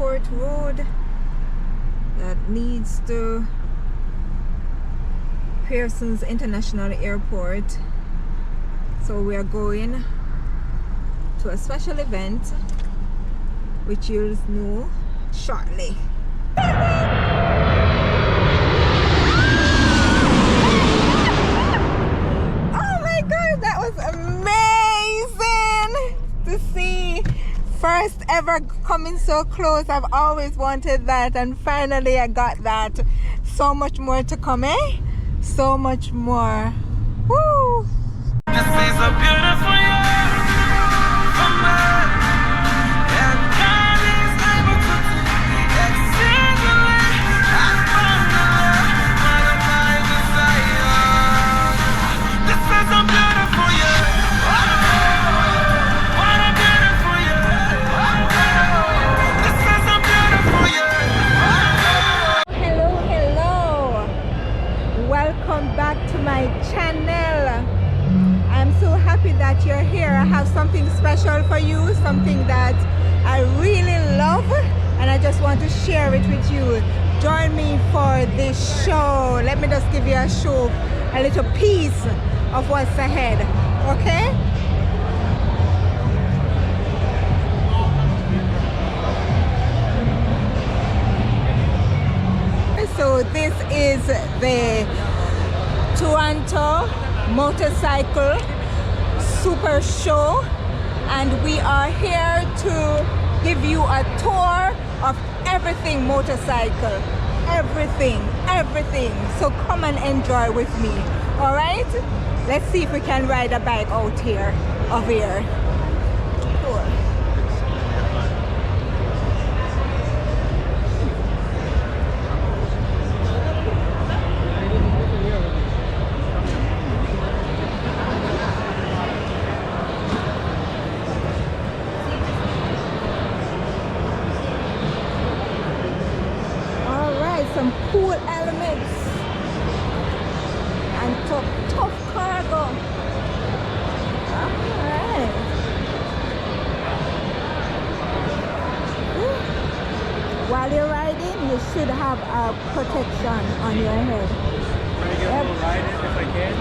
airport road that leads to Pearson's International Airport. So we are going to a special event which you'll know shortly. Oh my god, that was amazing to see. First ever coming so close. I've always wanted that, and finally I got that. So much more to come, eh? So much more. Woo! This is a beautiful year for me, and God is able to do exceedingly abundantly more than I desire. This is a beautiful year. What a beautiful year. This is a beautiful year. Hello, hello. Welcome back to my channel. I'm so happy that you're here. I have something special for you, something that I really love, and I just want to share it with you. Join me for this show. Let me just give you a show, a little piece of what's ahead, okay? So this is the Toronto Motorcycle Supershow, and we are here to give you a tour of everything motorcycle. Everything. So come and enjoy with me. All right? Let's see if we can ride a bike out here, of here. Cool. Some cool elements and tough cargo. Alright. While you're riding, you should have a protection on your head. Try to get a little ride in if I can.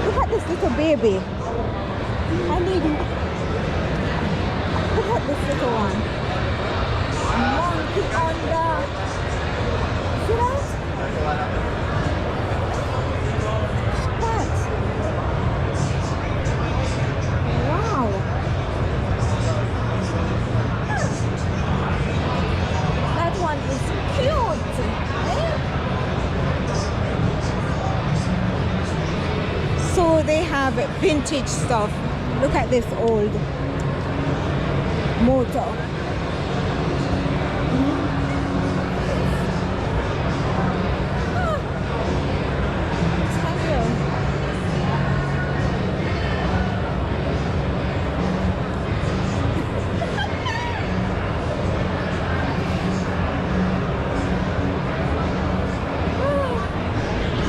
Look at this little baby. I need you. Look at this little one. Monkey on the... See that? That. Wow. That one is cute. Eh? So they have vintage stuff. Look at this old motor.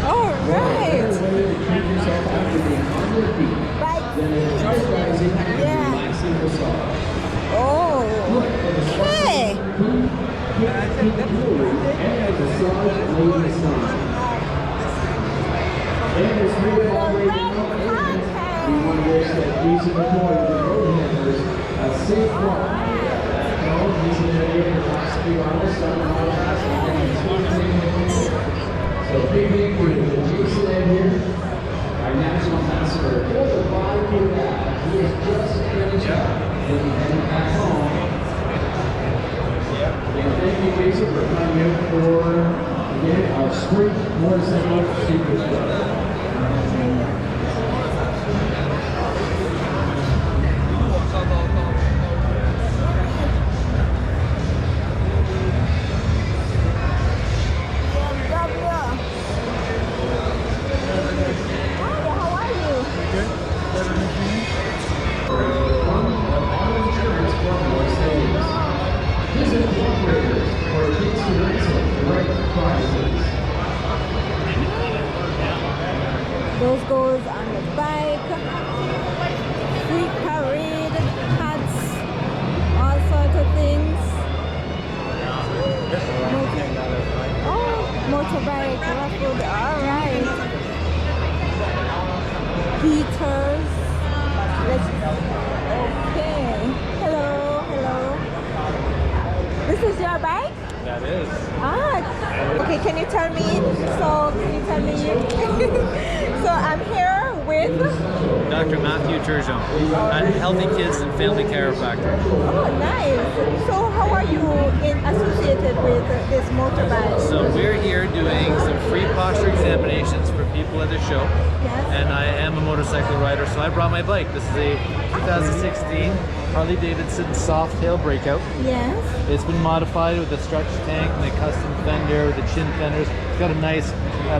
All right. Bike seat. Yeah. Oh, okay. So big for the Jason here, our national ambassador for the bike in that. He has just finished up and heading back home. And thank you, Jason, for coming in for again our Spring Motorcycle Supershow. Those goes on the bike. tell me, so can you tell me? So I'm here with Dr. Matthew Turgeon at Healthy Kids and Family Chiropractic. Oh, nice. So how are you associated with this motorbike? So we're here doing some free posture examinations for people at the show. Yes. And I am a motorcycle rider, so I brought my bike. This is a 2016 Harley Davidson soft tail breakout. Yes. It's been modified with a stretch tank and a custom fender with the chin fenders. It's got a nice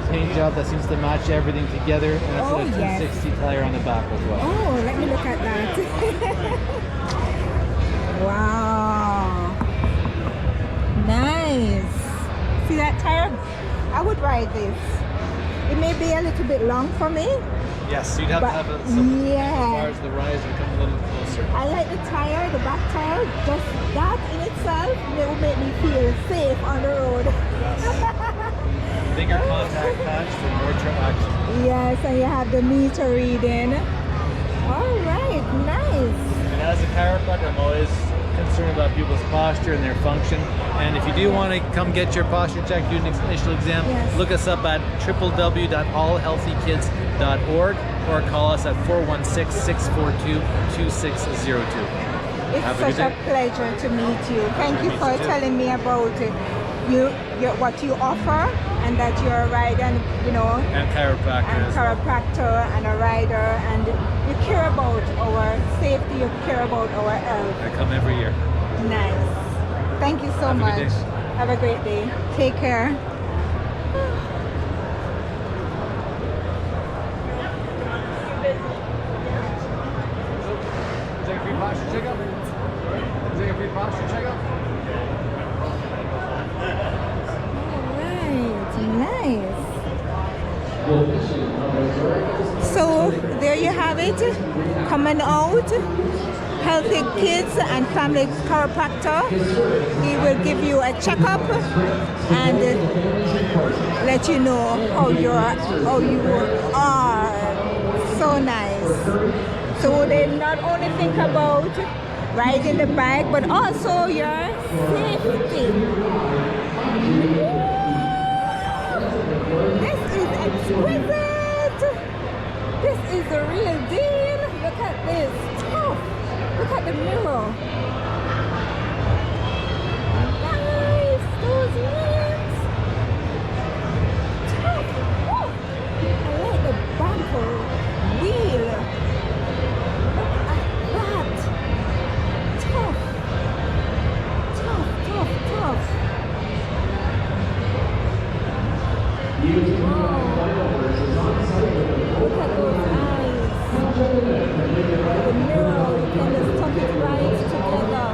paint job that seems to match everything together, and it's Oh, got a yes. 260 tire on the back as well. Oh, let me look at that. Wow. Nice. See that tire? I would ride this. It may be a little bit long for me. Yes, so you'd have But to have some yeah. as far as the rise would come a little closer. I like the tire, the back tire. Just that in itself will make me feel safe on the road. Bigger contact patch for more traction. Yes, and you have the meter reading. All right, nice. And as a chiropractor, I'm always concerned about people's posture and their function. And if you do want to come get your posture check, do an initial exam, Yes. look us up at www.allhealthykids.org or call us at 416-642-2602. It's Have a good such a day. pleasure to meet you. Thank you meet for you too. telling me about what you offer, and that you're a rider, and And chiropractor and as well. chiropractor and a rider, and you care about our safety, you care about our health. I come every year. Nice. Thank you so Have a good much. day. Have a great day. Take care. Take a free posture checkup. Take a free posture checkup. Nice. So there you have it. Coming out. Healthy Kids and Family Chiropractor. He will give you a checkup and let you know how you are. So nice. So they not only think about riding the bike, but also your safety. This is exquisite. This is the real deal. Look at this. Oh, look at the mirror. Nice. Those rims. Tough. Oh, I like the bumper wheel. Look at that. Tough. Tough, tough, tough. Look at those eyes. The mirror, you can just tuck it right together.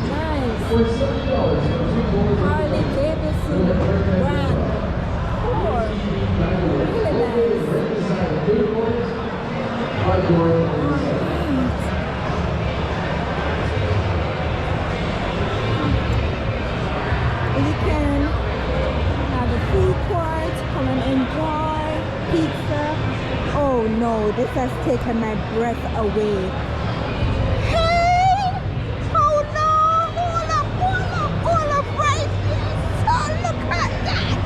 Nice. Harley Davidson brand. Cool. Really nice. You can have a food court, come and enjoy pizza. Oh no, this has taken my breath away. Hey! Hold on! Hold up right here! So look at that!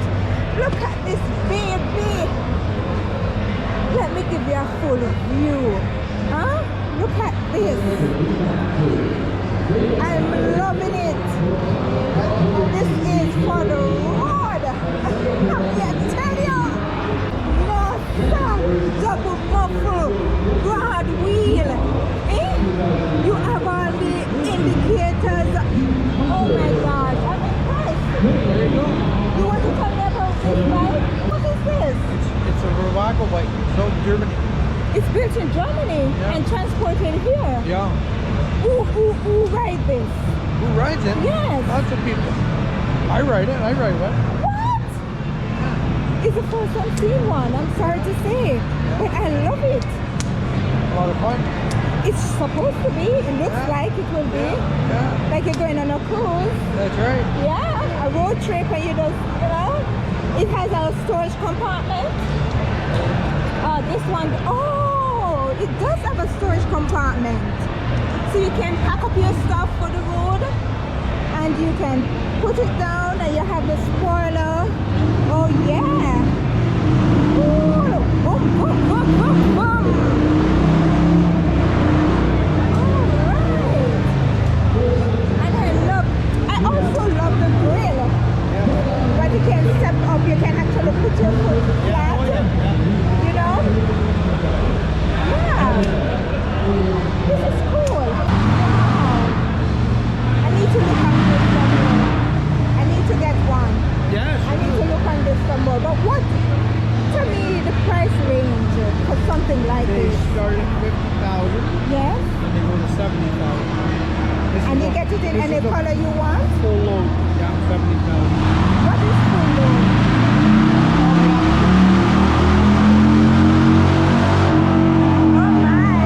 Look at this baby! Let me give you a full view. Huh? Look at this. I'm loving it. This is for the road. I tell you. No, sir. Double muffle. Broad wheel. Eh? You have all the indicators. Oh my God. I'm impressed. You want to tell me about this bike? What is this? It's a Ravago bike. So Germany. It's built in Germany and transported here. Yeah. Who rides this? Who rides it? Yes. Lots of people. I ride it. I ride one. What? It's the first time seeing one. I'm sorry to say, but I love it. A lot of fun. It's supposed to be. It looks like it will be. Yeah. Like you're going on a cruise. That's right. Yeah, a road trip, and you just, it has a storage compartment. This one, oh, it does have a storage compartment. So you can pack up your stuff for the road, and you can put it down and you have the spoiler. Oh yeah. Ooh, boom, boom, boom, boom, boom. Alright. And I also love the grill. But you can step up, you can actually put your foot flat. You know? Yeah. This is cool. Wow. I need to look on this some more. I need to get one. Yes. I need to look on this some more. But what, tell me the price range for something like They this? start at 50,000 Yes? and they go to 70,000. And you get it in any color you want? Full load, yeah, 70,000. What is full load? Oh my!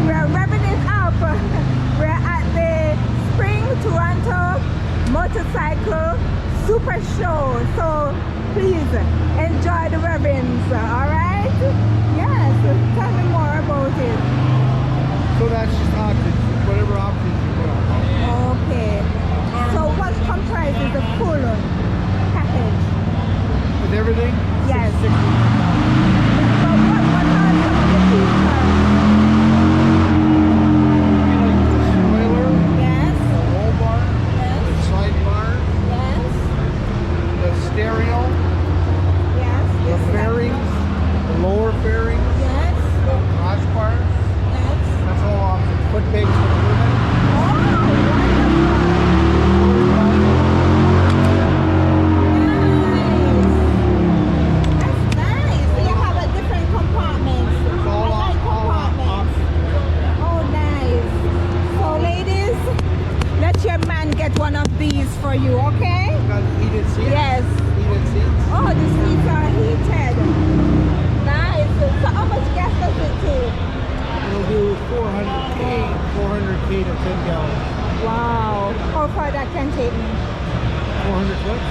We're revving it up. We're at the Spring Toronto Motorcycle Supershow. So please enjoy the revvings, alright? Yes, tell me more about it. So that's just options, whatever options you put on. Okay. So what comprises the full package? With everything? Yes. 60,000. So what are some of the features? Like the spoiler, Yes. the roll bar, Yes. the side bar, Yes. the stereo, Yes. the Yes. fairings, the lower fairings, Yes. the crossbars. Yes. That's all options. Foot pegs for the women. Oh, wonderful. Nice. That's nice. So you have a different compartments. It's all I like compartments. options. Oh, nice. So ladies, let your man get one of these for you, okay? Got heated seats. Yes. Heated seats. Oh, the seats are heated. Nice. So how much gas does it take? It'll do 400k to 10 gallons. Wow. How far that can take me? 400 foot.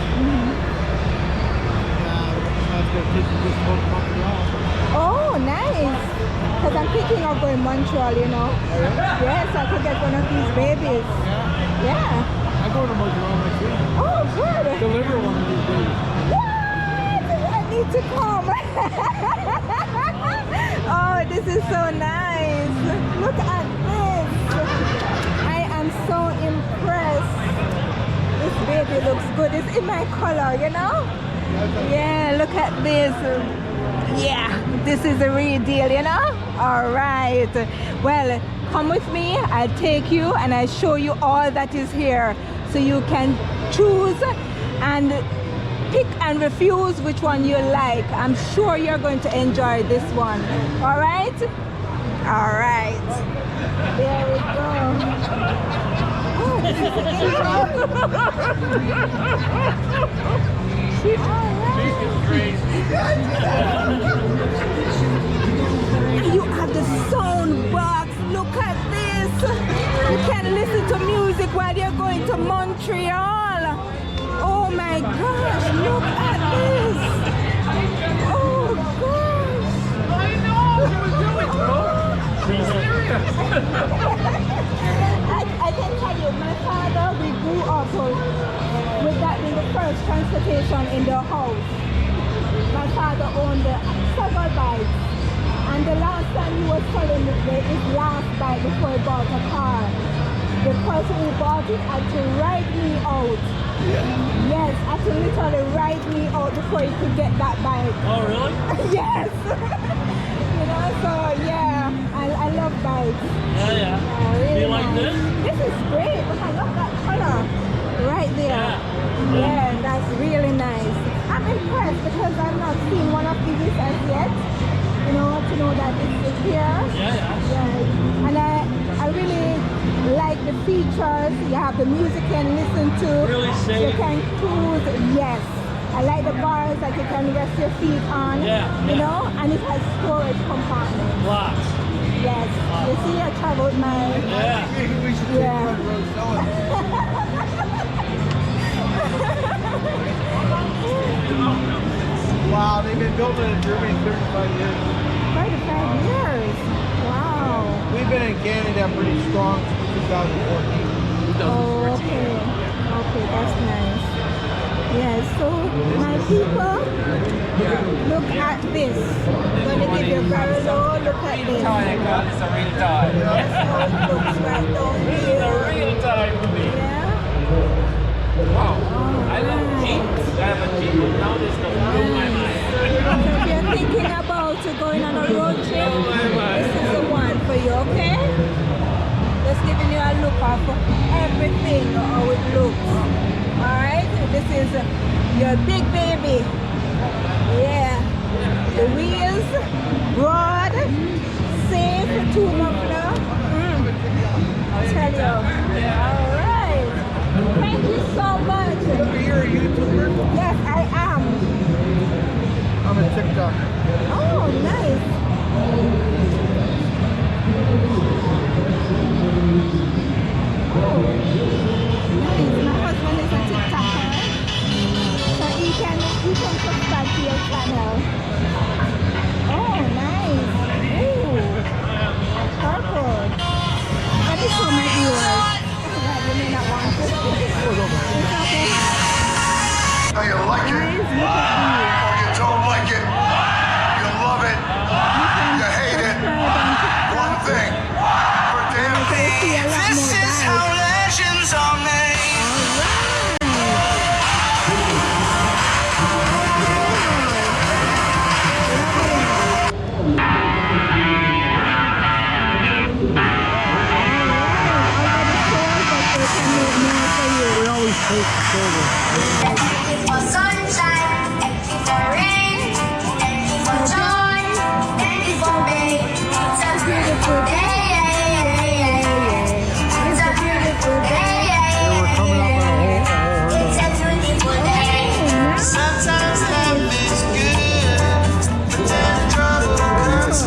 That's going to take you just about 100 miles. Oh, nice. Because I'm thinking of going Montreal, you know. Yes, I could get one of these babies. Yeah. Yeah. I go to Montreal next week. Oh, good. Deliver one of these days. What? I need to come. Oh, this is so nice. Look at this. I am so impressed. This baby looks good. It's in my color, you know? Yeah, look at this. Yeah, this is the real deal, you know? All right. Well, come with me. I'll take you and I'll show you all that is here. So you can choose and pick and refuse which one you like. I'm sure you're going to enjoy this one. All right? All right. There we go. Oh, this is the and you have the sound box. Look at this. You can listen to music while you're going to Montreal. Oh my gosh, look at this. Oh gosh. I can tell you, my father, we grew up with that being the first transportation in the house. My father owned several bikes. And the last time he was selling his last bike before he bought a car, the person who bought it had to write me out. Yes, had to literally write me out before he could get that bike. Oh, really? Yes. You know, so yeah, I love bikes. Yeah. Really Do you like nice. this? This is great. Look, I love that color right there. Yeah, that's really nice. I'm impressed because I've not seen one of these as yet. You know, to know that it's here. Yeah. And I really like the features. You have the music you can listen to. Really safe. You can cruise. Yes. I like the bars that you can rest your feet on. You know, and it has storage compartments. Lots. Yes. You see, I traveled my. Yeah. We should take Yeah. one road selling. Wow, they've been building in Germany 35 years. 35 years. Wow. We've been in Canada pretty strong since 2014. Oh, okay. Okay. That's nice. Yeah, so my people, look at this. I'm going to give you a very low look at this. It's a real toy. That's how it looks right down here. It's a real toy for me. Yeah. Wow. I love jeeps. I have a jeep, but now this stuff blew my mind. So if you're thinking about going on a road trip, this is the one for you, okay? Just giving you a look of everything, how it looks. Alright, this is your big baby. Yeah. The wheels, broad, safe, 2 muffler. I'll tell you. Alright. Thank you so much. You're a YouTuber? Yes, I am. I'm a TikTok. Oh, nice. Oh, nice. My husband is a TikToker, so he can subscribe to your channel. Oh, nice. Ooh, purple. Let me show my viewers. That you may not want to. It's okay. How you like it, Guys, look at these. or you don't like it, you love it, you hate it. One thing, for damn This is how legends are made. We always take the shoulder. For sunshine, thank you for rain, thank you for joy, thank you for me. It's a beautiful day. It's a beautiful day. We're coming up on a whole It's a beautiful day. Sometimes life is good, but then trouble comes.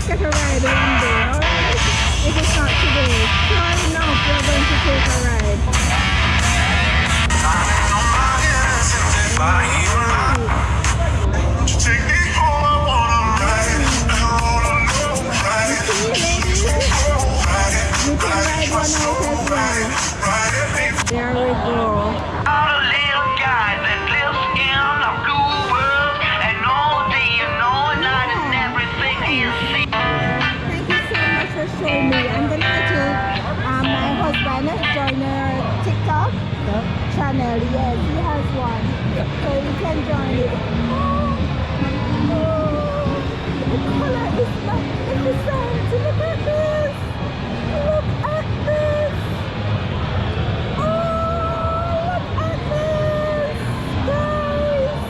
Get a ride one day, alright? If it's not today, try now if you're going to take a ride. take me home, I wanna ride it, I wanna go ride it, See, ladies? You can ride one out as well. ride it, There we go. All the little guys that live in a blue world, and all day and all night and everything is seen. Thank you so much for showing me. I'm going to let you, my husband, join your TikTok channel. Yes, he has one. So you can join it. Oh, the color is magnificent. Look at this. Look at this. Oh, look at this. Guys.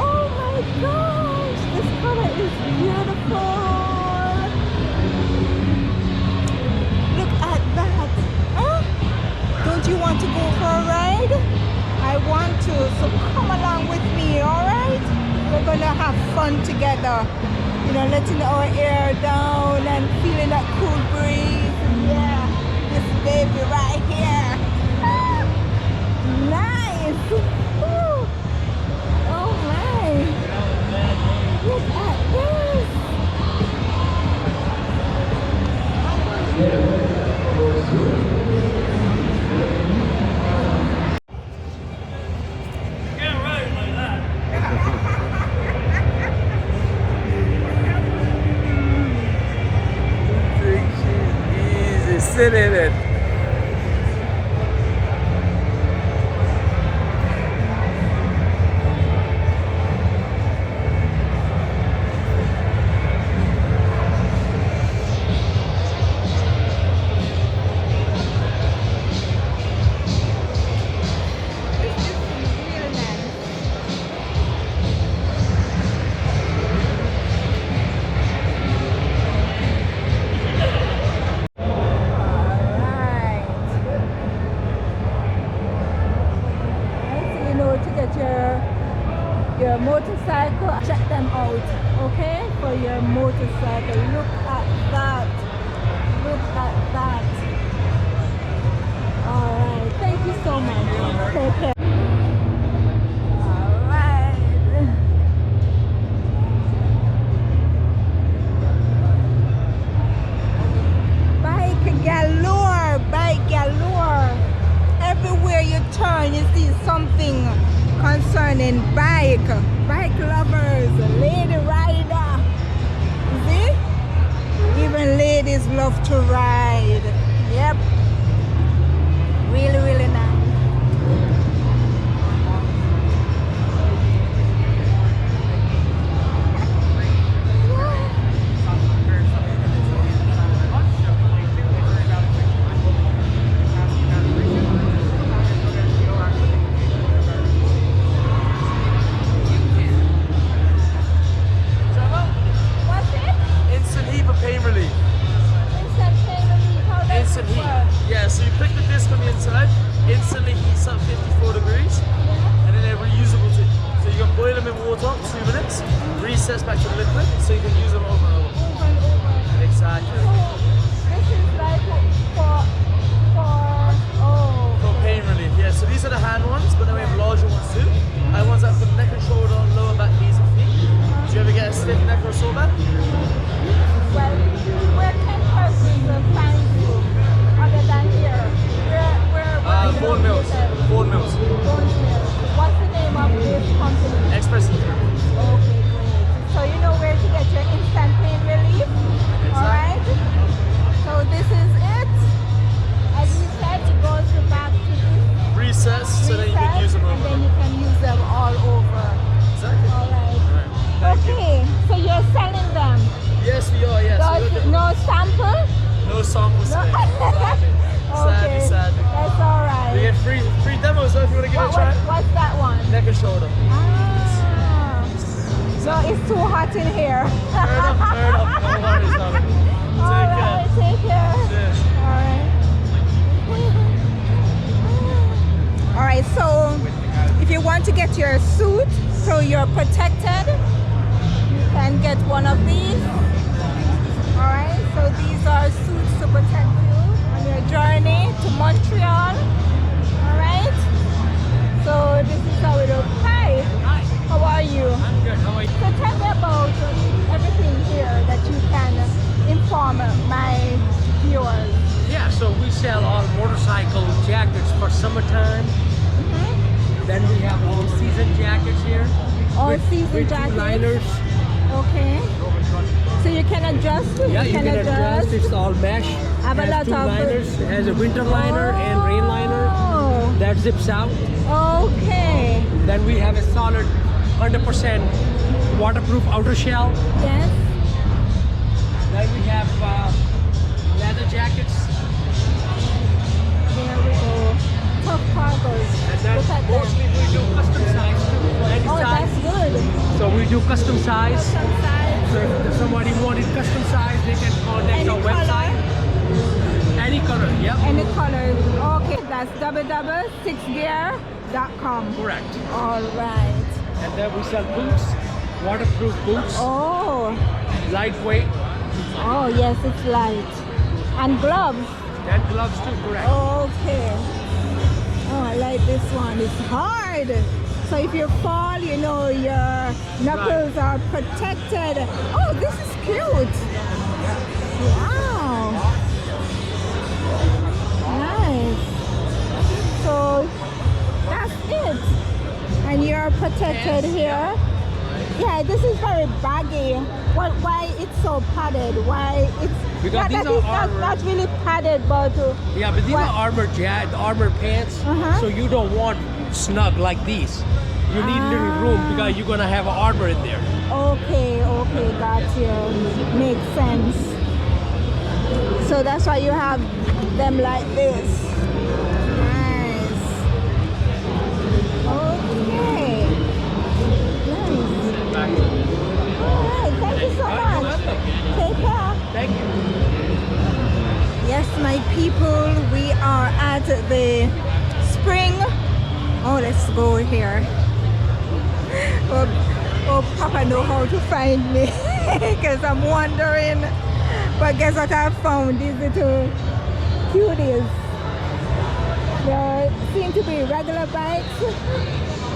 Oh my gosh. This color is beautiful. Look at that. Huh? Don't you want to go for a ride? I want to, so come along with me, alright? We're gonna have fun together. You know, letting our hair down and feeling that cool breeze. Yeah, this baby right here. Ah, nice. Woo. Oh my. Look at this. Easy, sit in it. your motorcycle, check them out, okay, for your motorcycle. Look at that, look at that. All right, thank you so much. Take care. All right. turning bike lovers, lady rider. See? Even ladies love to ride. Yep. Really, really nice. Instantly heats up 54 degrees, and then they're reusable too. So you can boil them in water 2 minutes, resets back to liquid, so you can use them over and over. Exactly. This is like for pain relief, yeah. So these are the hand ones, but then we have larger ones too. I ones that for neck and shoulder, lower back, knees and feet. Do you ever get a stiff neck or a sore back? Well, where can persons find you other than here? Bone Mills. Bone Mills. What's the name of this company? Exquisite. Okay, great. So you know where to get your instant pain relief? Alright? So this is it. As you said, it goes back to this Recess, so then you can use them over. and then you can use them all over. Exactly. Alright. Okay, so you're selling them. Yes, we are, yes. No sample? No samples today. Okay, Sadly. that's alright. We get free demos though if you want to give it a try. What's that one? Neck and shoulder. Ah. So it's too hot in here. Fair enough. No worries, darling. Alright, take care. Cheers. Alright, so if you want to get your suit so you're protected, you can get one of these. Alright, so these are suits to protect you on your journey to Montreal. Alright, so this is how it looks. Hi, how are you? I'm good. How are you? So tell me about everything here that you can inform my viewers. Yeah, so we sell all motorcycle jackets for summertime. Then we have all season jackets here. All season with jackets? two liners. Okay. So you can adjust? Yeah, you can adjust. It's all mesh. Have a lot two of liners. It has a winter liner and rain liner. Oh. That zips out. Okay. Then we have a solid 100% waterproof outer shell. Yes. Then we have leather jackets. There we go. Tough cargos. And then Look at mostly them. we do custom size too. For any Oh, size. that's good. So we do custom size. Custom size. So if somebody wanted custom size, they can contact Any our website. Any color, yep. Any colors. Okay, that's www.6gear.com. Correct. All right. And then we sell boots, waterproof boots, Oh. lightweight, Oh, yes, it's light. And gloves. and gloves too, correct. Okay. Oh, I like this one. It's hard. So if you fall, you know your knuckles are protected. Oh, this is cute. Wow. Nice. So that's it. And you're protected here. Yeah, this is very baggy. Why it's so padded? Why it's Because yeah, these that are is armor. not really padded, but Yeah, but these what- are armor pants, Uh-huh. so you don't want snug like these. You need little room because you're gonna have armor in there. Okay, got you. Makes sense. So that's why you have them like this. Nice. Okay. Nice. Alright, thank you so much. Take care. Thank you. Yes, my people, we are at the Spring. Oh, let's go here. Oh, Papa know how to find me because I'm wandering. But guess what I found? These little cuties. They seem to be regular bikes,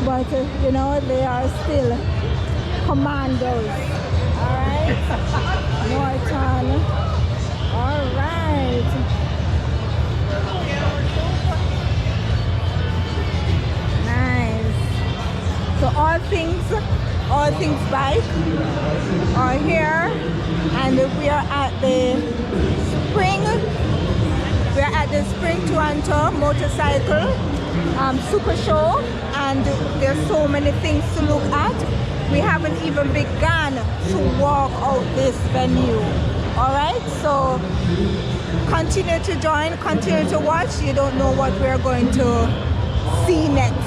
but you know, they are still commandos. Alright? Norton. Alright. Nice. So So all things bike are here, and we are at the Spring Toronto Motorcycle Supershow, and there's so many things to look at. We haven't even begun to walk out this venue. All right, so continue to join, continue to watch. You don't know what we're going to see next.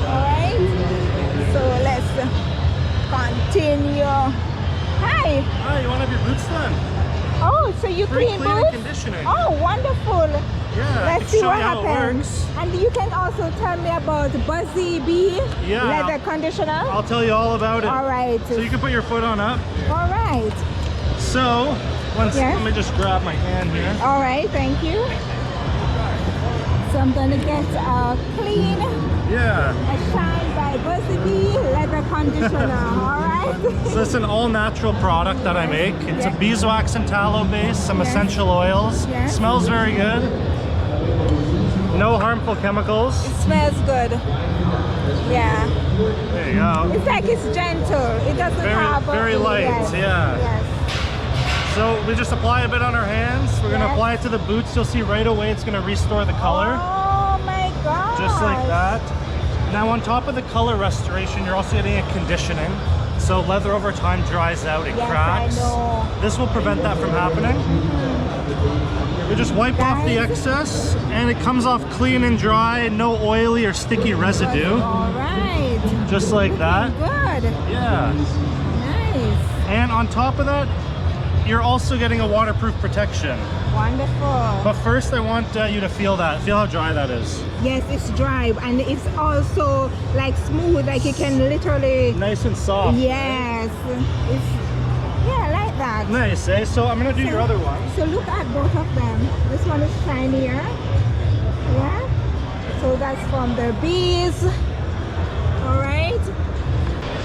All right, so let's continue. Hi. Hi, you want to have your boots done? Oh, so you Free clean clean and boots? conditioning. Oh, wonderful. Yeah, Let's see show what you how it happens. works. And you can also tell me about Buzzee B Yeah. leather conditioner. I'll tell you all about it. All right. So you can put your foot on up. All right. So, Yes. let me just grab my hand here. All right, thank you. So I'm gonna get a clean, Yeah. a shine by Buzzee B leather conditioner. All right. So this is an all-natural product that I make. It's a beeswax and tallow base, some Yes. essential oils. Yes. Smells very good. No harmful chemicals. It smells good. Yeah. There you go. It's like it's gentle. It doesn't have Very light, yes. yeah. Yes. So we just apply a bit on our hands. We're gonna Yes. apply it to the boots. You'll see right away it's gonna restore the color. Oh my god. Just like that. Now on top of the color restoration, you're also getting a conditioning. So leather over time dries out, it Yes, cracks. I know. This will prevent that from happening. We just wipe off the Guys. excess and it comes off clean and dry, no oily or sticky residue. All right. Just like that. Good. Yeah. Nice. And on top of that, you're also getting a waterproof protection. Wonderful. But first I want you to feel that. Feel how dry that is. Yes, it's dry and it's also like smooth, like you can literally. Nice and soft. Yes. It's yeah, like that. Nice, eh? So I'm gonna do your other one. So look at both of them. This one is shinier. Yeah. So that's from the bees. All right.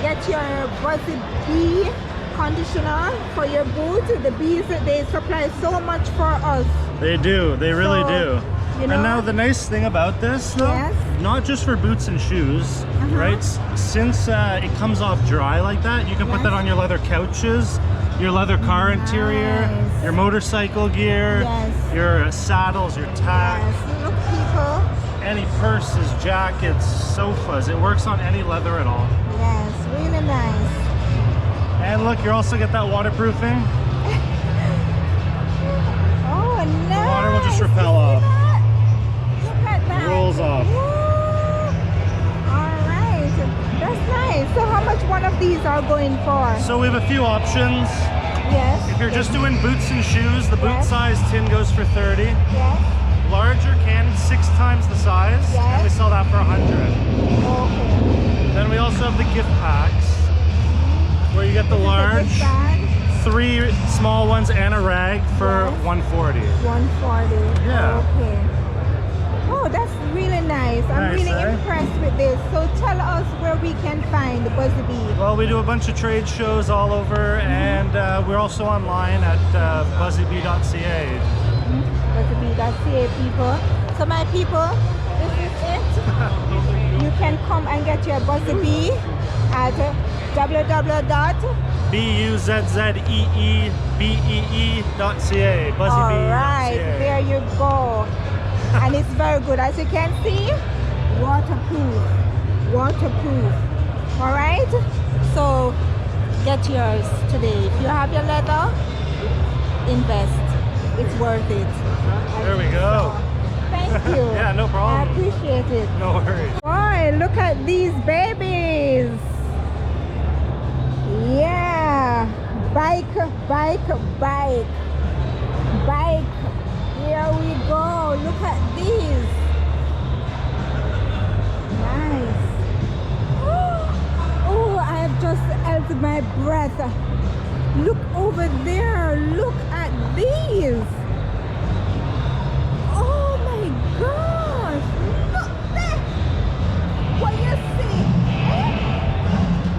Get your Buzzee B conditioner for your boot. The bees, they supply so much for us. They do. They really So, do. you know- And now the nice thing about this, though, Yes. not just for boots and shoes, right? Since it comes off dry like that, you can put that on your leather couches, your leather car interior, Nice. your motorcycle gear, Yes. your saddles, your tack, Yes. Look, people. any purses, jackets, sofas. It works on any leather at all. Yes, really nice. And look, you also get that waterproofing. Oh, nice. water will just repel off. Look at that. Rolls off. Woo. All right. That's nice. So how much one of these are going for? So we have a few options. Yes. If you're just doing boots and shoes, the boot Yes. size tin goes for 30. Yes. Larger can, 6 times the size, Yes. and we sell that for 100. Okay. Then we also have the gift packs, where you get the large, This is a gift bag. 3 small ones and a rag for Yes. 140. 140. Yeah. Okay. Oh, that's really nice. I'm Nice, really eh? impressed with this. So tell us where we can find the Buzzee B. Well, we do a bunch of trade shows all over, and we're also online at buzzeeb.ca. BuzzieB.ca, people. So my people, this is it. You can come and get your Buzzee B at www. BUZZEEBEE.ca. All right, there you go. And it's very good. As you can see, waterproof. Waterproof. All right? So get yours today. If you have your leather, invest. It's worth it. There we go. Thank you. Yeah, no problem. I appreciate it. No worries. Boy, look at these babies. Yeah. Bike, bike, bike. Bike. Here we go. Look at these. Nice. Oh, I have just held my breath. Look over there. Look at these. Oh my gosh. Look there. What you see?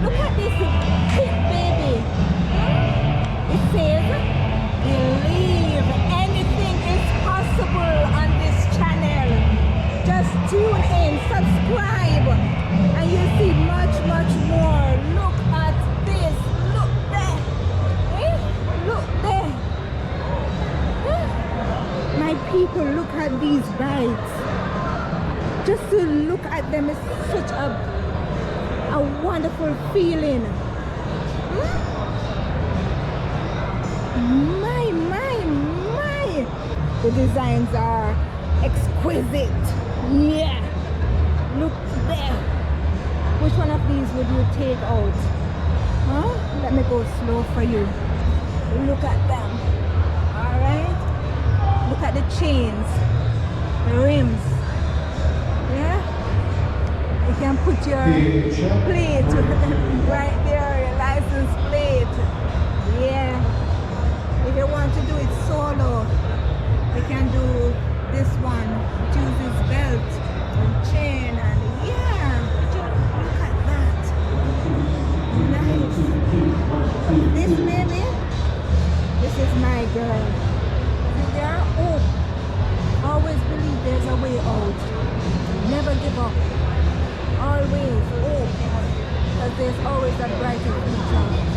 Look at this big baby. It says, believe anything is possible on this channel. Just tune in, subscribe, and you'll see much, much these bikes. Just to look at them is such a wonderful feeling. My. The designs are exquisite. Yeah. Look there. Which one of these would you take out? Huh? Let me go slow for you. Look at them. Alright? Look at the chains. The rims. Yeah? You can put your plate right there, your license plate. Yeah. If you want to do it solo, you can do this one. Choose this belt and chain and yeah. Look at that. Nice. This baby, this is my girl. See there? Oh. Always believe there's a way out. Never give up. Always hope. Because there's always a brighter future.